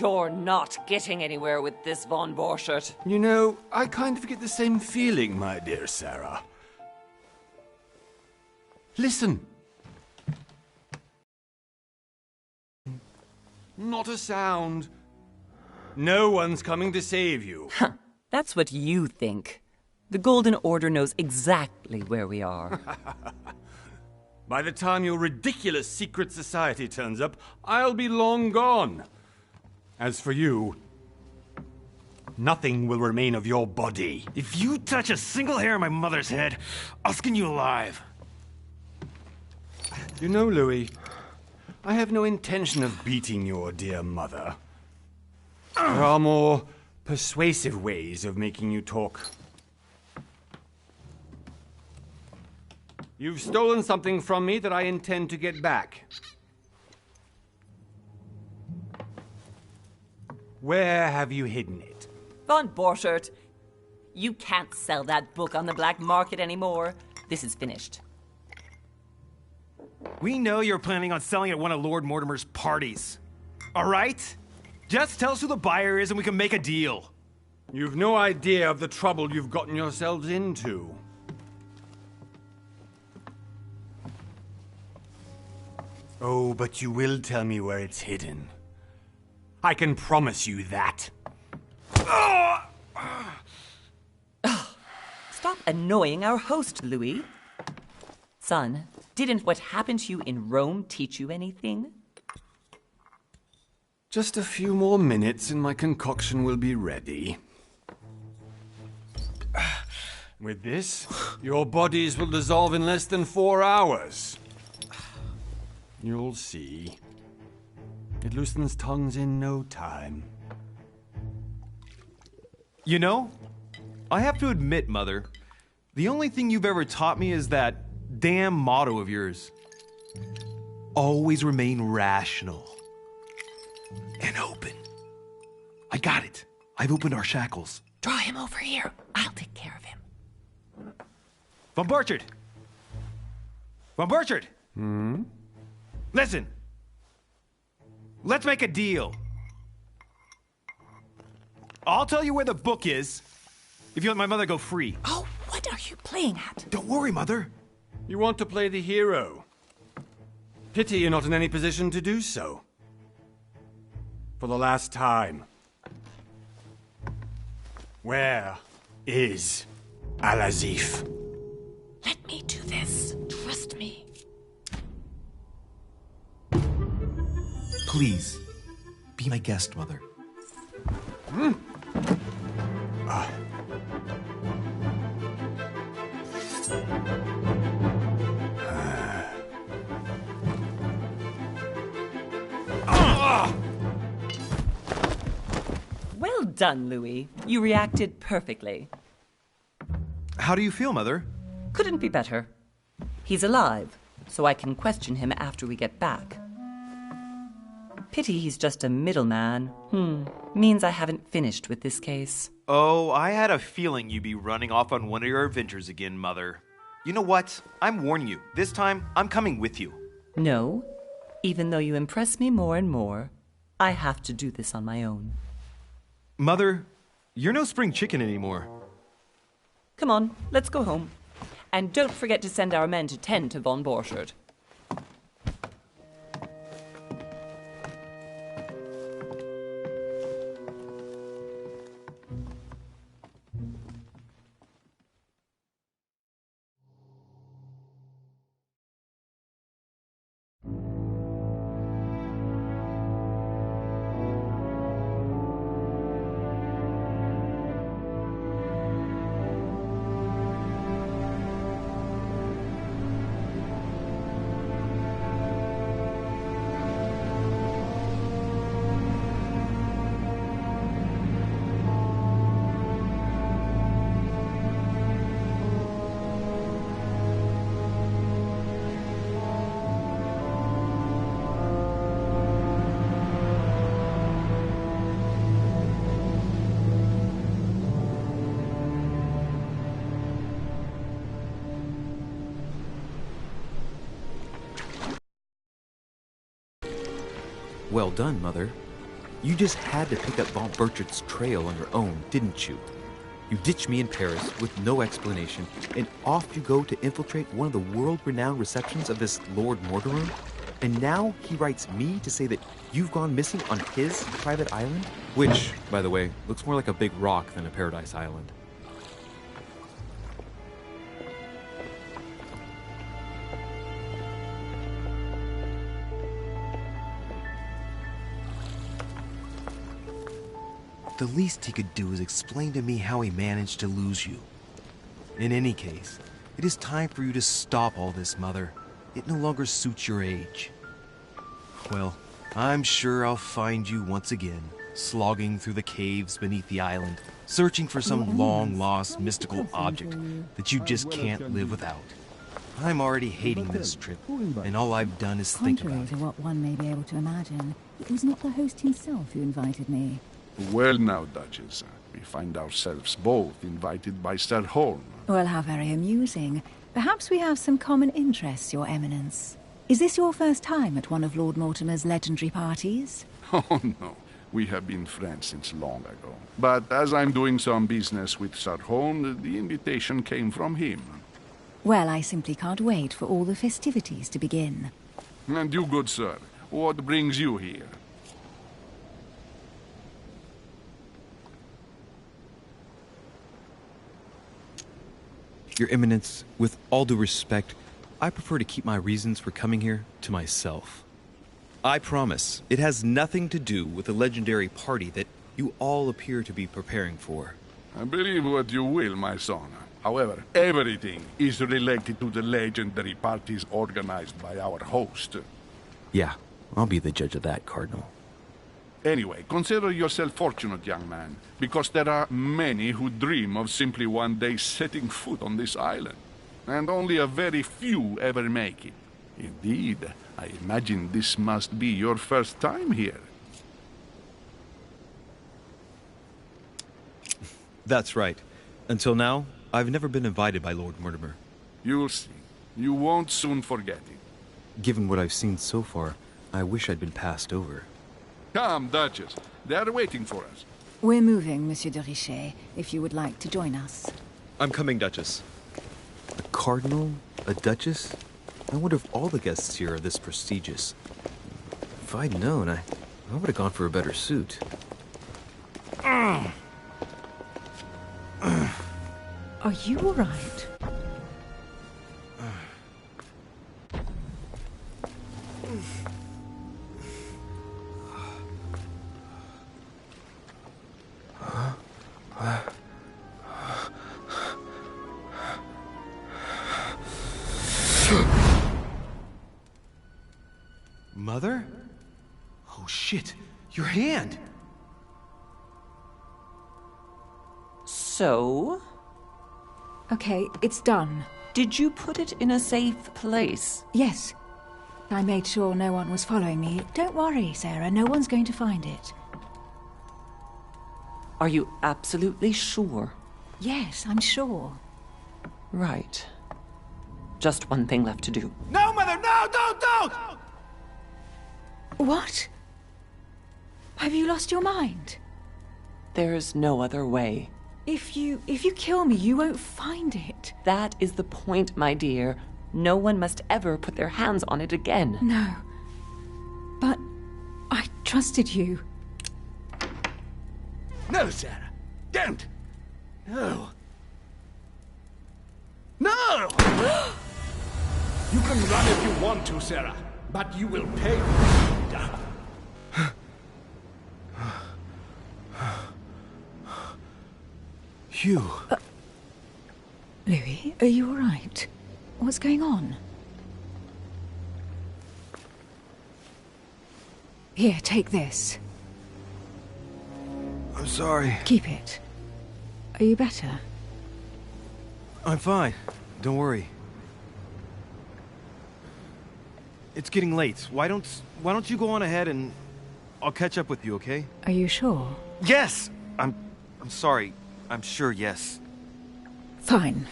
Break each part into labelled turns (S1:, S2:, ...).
S1: You're not getting anywhere with this, von Borchert.
S2: You know, I kind of get the same feeling, my dear Sarah. Listen. Not a sound. No one's coming to save you.
S1: Huh. That's what you think. The Golden Order knows exactly where we are.
S2: By the time your ridiculous secret society turns up, I'll be long gone. As for you, nothing will remain of your body.
S3: If you touch a single hair on my mother's head, I'll skin you alive.
S2: You know, Louis, I have no intention of beating your dear mother. There are more persuasive ways of making you talk. You've stolen something from me that I intend to get back. Where have you hidden it?
S1: Von Borchert, you can't sell that book on the black market anymore. This is finished.
S3: We know you're planning on selling at one of Lord Mortimer's parties. All right? Just tell us who the buyer is and we can make a deal.
S2: You've no idea of the trouble you've gotten yourselves into. Oh, but you will tell me where it's hidden. I can promise you that.
S1: Stop annoying our host, Louis. Son, didn't what happened to you in Rome teach you anything?
S2: Just a few more minutes and my concoction will be ready. With this, your bodies will dissolve in less than 4 hours. You'll see. It loosens tongues in no time.
S3: You know, I have to admit, Mother, the only thing you've ever taught me is that damn motto of yours. Always remain rational. And open. I got it. I've opened our shackles.
S1: Draw him over here. I'll take care of him.
S3: Von Borchert! Von Borchert!
S2: Hmm?
S3: Listen. Let's make a deal. I'll tell you where the book is if you let my mother go free.
S1: Oh, what are you playing at?
S3: Don't worry, Mother.
S2: You want to play the hero. Pity you're not in any position to do so. For the last time. Where is Al-Azif?
S1: Let me do this. Trust me.
S3: Please, be my guest, Mother.
S1: Well done, Louis. You reacted perfectly.
S3: How do you feel, Mother?
S1: Couldn't be better. He's alive, so I can question him after we get back. Pity he's just a middleman. Means I haven't finished with this case.
S3: Oh, I had a feeling you'd be running off on one of your adventures again, Mother. You know what? I'm warning you. This time, I'm coming with you.
S1: No. Even though you impress me more and more, I have to do this on my own.
S3: Mother, you're no spring chicken anymore.
S1: Come on, let's go home. And don't forget to send our men to tend to von Borchert.
S3: Well done, Mother.
S4: You just had to pick up Von Burchard's trail on your own, didn't you? You ditch me in Paris with no explanation, and off you go to infiltrate one of the world-renowned receptions of this Lord Mortimer? And now he writes me to say that you've gone missing on his private island? Which, by the way, looks more like a big rock than a paradise island.
S3: The least he could do is explain to me how he managed to lose you. In any case, it is time for you to stop all this, Mother. It no longer suits your age. Well, I'm sure I'll find you once again, slogging through the caves beneath the island, searching for some long-lost mystical object that you just can't live without. I'm already hating this trip, and all I've done is think about it.
S5: Contrary to what one may be able to imagine, it was not the host himself who invited me.
S6: Well now, Duchess, we find ourselves both invited by Sir Horn.
S5: Well, how very amusing. Perhaps we have some common interests, Your Eminence. Is this your first time at one of Lord Mortimer's legendary parties?
S6: Oh no, we have been friends since long ago. But as I'm doing some business with Sir Horn, the invitation came from him.
S5: Well, I simply can't wait for all the festivities to begin.
S6: And you, good sir, what brings you here?
S4: Your Eminence, with all due respect, I prefer to keep my reasons for coming here to myself. I promise, it has nothing to do with the legendary party that you all appear to be preparing for.
S6: I believe what you will, my son. However, everything is related to the legendary parties organized by our host.
S4: Yeah, I'll be the judge of that, Cardinal.
S6: Anyway, consider yourself fortunate, young man, because there are many who dream of simply one day setting foot on this island, and only a very few ever make it. Indeed, I imagine this must be your first time here.
S4: That's right. Until now, I've never been invited by Lord Mortimer.
S6: You'll see. You won't soon forget it.
S4: Given what I've seen so far, I wish I'd been passed over.
S6: Come, Duchess. They are waiting for us.
S5: We're moving, Monsieur de Richet, if you would like to join us.
S4: I'm coming, Duchess. A cardinal? A duchess? I wonder if all the guests here are this prestigious. If I'd known, I would have gone for a better suit.
S5: Are you all right?
S3: Mother? Oh shit, your hand!
S1: So?
S5: Okay, it's done.
S1: Did you put it in a safe place?
S5: Yes. I made sure no one was following me. Don't worry, Sarah, no one's going to find it.
S1: Are you absolutely sure?
S5: Yes, I'm sure.
S1: Right. Just one thing left to do.
S3: No, Mother, no, don't!
S5: What? Have you lost your mind?
S1: There's no other way.
S5: If you kill me, you won't find it.
S1: That is the point, my dear. No one must ever put their hands on it again.
S5: No. But I trusted you.
S7: No, Sarah. Don't. No. No! You can run if you want to, Sarah, but you will pay.
S3: Hugh.
S5: Louis, are you all right? What's going on? Here, take this.
S3: I'm sorry.
S5: Keep it. Are you better?
S3: I'm fine. Don't worry. It's getting late. Why don't you go on ahead and I'll catch up with you, okay?
S5: Are you sure?
S3: Yes! I'm sorry. I'm sure, yes.
S5: Fine.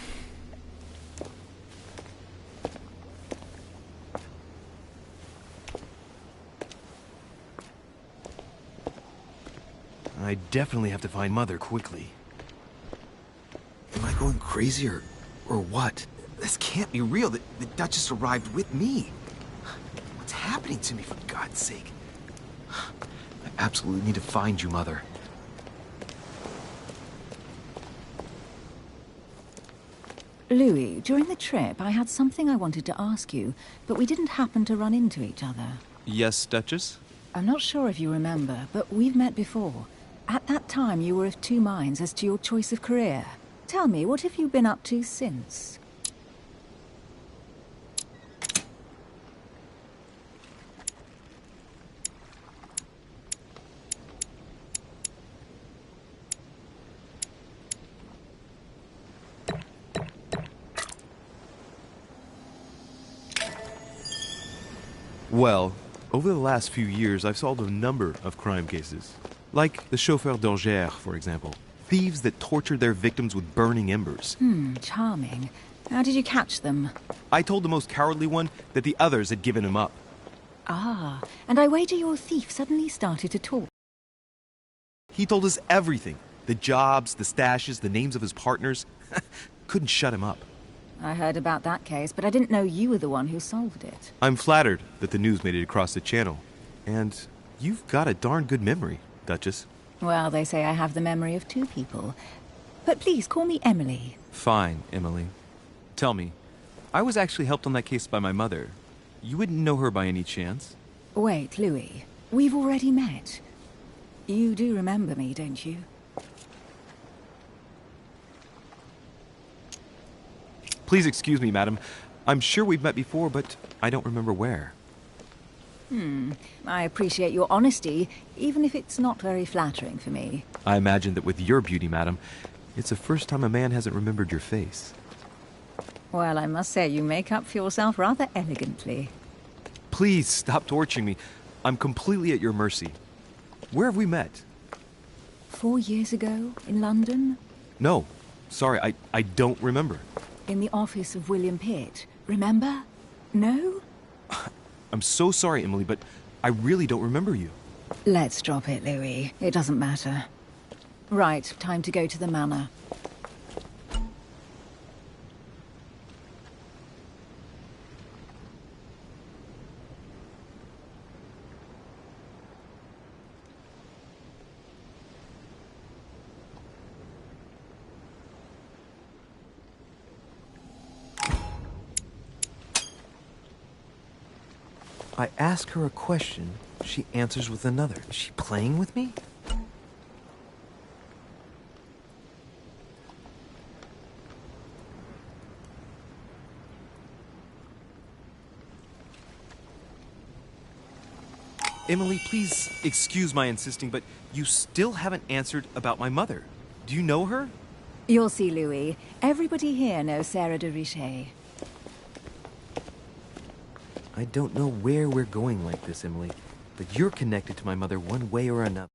S3: I definitely have to find Mother quickly.
S4: Am I going crazy or what? This can't be real. The Duchess arrived with me. What's happening to me, for God's sake? I absolutely need to find you, Mother.
S5: Louis, during the trip, I had something I wanted to ask you, but we didn't happen to run into each other.
S3: Yes, Duchess?
S5: I'm not sure if you remember, but we've met before. At that time, you were of two minds as to your choice of career. Tell me, what have you been up to since?
S3: Well, over the last few years, I've solved a number of crime cases. Like the chauffeur d'Angers, for example. Thieves that tortured their victims with burning embers.
S5: Charming. How did you catch them?
S3: I told the most cowardly one that the others had given him up.
S5: Ah, and I wager your thief suddenly started to talk.
S3: He told us everything. The jobs, the stashes, the names of his partners. Couldn't shut him up.
S5: I heard about that case, but I didn't know you were the one who solved it.
S3: I'm flattered that the news made it across the channel. And you've got a darn good memory, Duchess.
S5: Well, they say I have the memory of two people. But please, call me Emily.
S3: Fine, Emily. Tell me, I was actually helped on that case by my mother. You wouldn't know her by any chance?
S5: Wait, Louis. We've already met. You do remember me, don't you?
S3: Please excuse me, madam. I'm sure we've met before, but I don't remember where.
S5: I appreciate your honesty, even if it's not very flattering for me.
S3: I imagine that with your beauty, madam, it's the first time a man hasn't remembered your face.
S5: Well, I must say you make up for yourself rather elegantly.
S3: Please stop torturing me. I'm completely at your mercy. Where have we met?
S5: 4 years ago, in London?
S3: No. Sorry, I don't remember.
S5: In the office of William Pitt, remember? No?
S3: I'm so sorry, Emily, but I really don't remember you.
S5: Let's drop it, Louis. It doesn't matter. Right, time to go to the manor.
S4: I ask her a question, she answers with another. Is she playing with me?
S3: Emily, please excuse my insisting, but you still haven't answered about my mother. Do you know her?
S5: You'll see, Louis. Everybody here knows Sarah de Richet.
S4: I don't know where we're going like this, Emily, but you're connected to my mother one way or another.